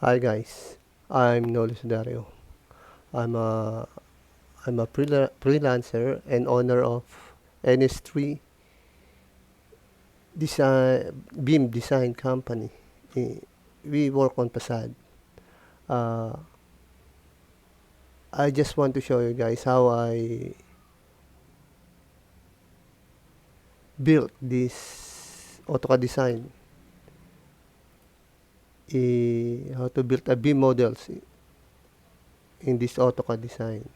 Hi guys, I'm Nolis Dario. I'm a freelancer and owner of NS3 design beam design company. We work on facade. Uh, I just want to show you guys how I built this AutoCAD design. How to build a beam models in this AutoCAD design.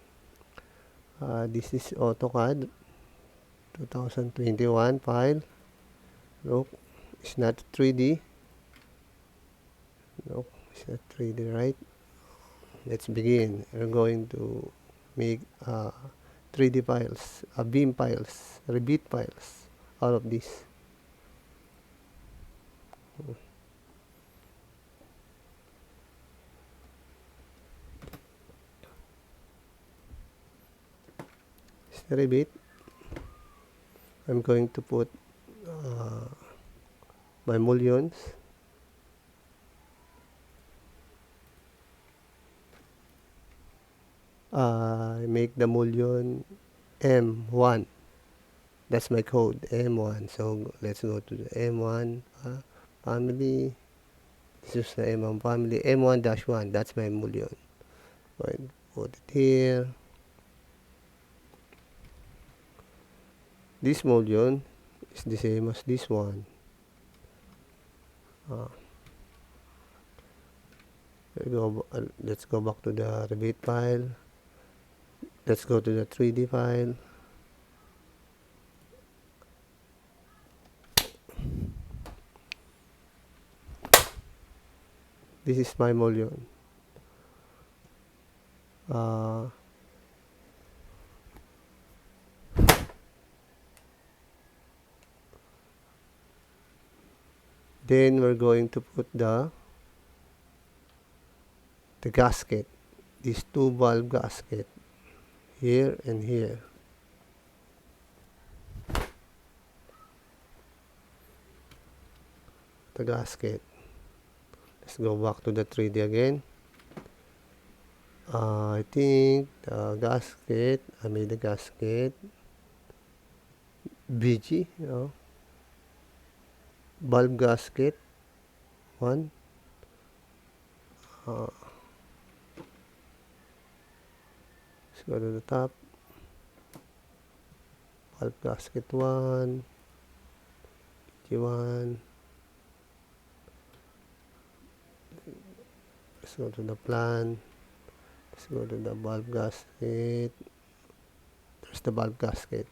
This is AutoCAD 2021 file. Look, it's not 3D. No, it's not 3D, right? Let's begin. We're going to make 3D files, beam files, Revit files out of this. It's the Revit. I'm going to put my mullions. I make the mullion M1. That's my code, M1. So let's go to the M1 family. This is the M1 family, M1-1. That's my mullion. Go ahead, put it here. This mullion is the same as this one. Let's go back to the Revit file. Let's go to the 3D file. This is my mullion. Then we're going to put the gasket, these two valve gasket, here and here. The gasket. Let's go back to the 3D again. I think the gasket, I made the gasket BG, valve gasket 1. Let's go to the top. Valve gasket 1, BG1. Let's go to the plan. Let's go to the valve gasket. There's the valve gasket.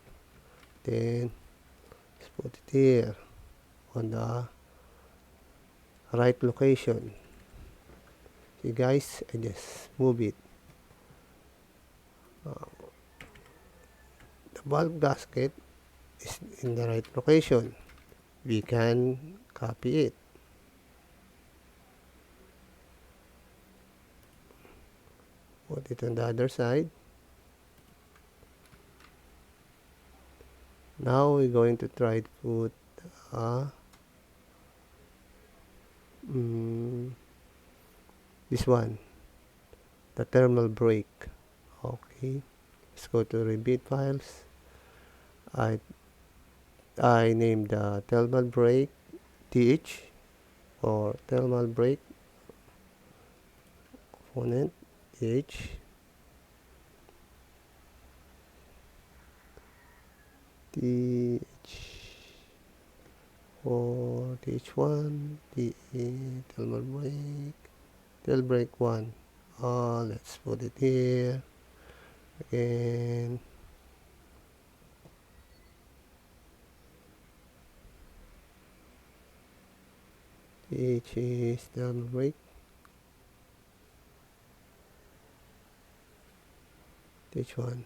Then let's put it here on the right location. See guys, I just move it. The valve gasket is in the right location. We can copy it. Put it on the other side. Now we're going to try to put this one, the thermal break. Okay, let's go to Revit files. I named the thermal break TH or thermal break component TH. For TH1, thermal break, thermal break 1. Let's put it here again. TH is thermal break. TH1.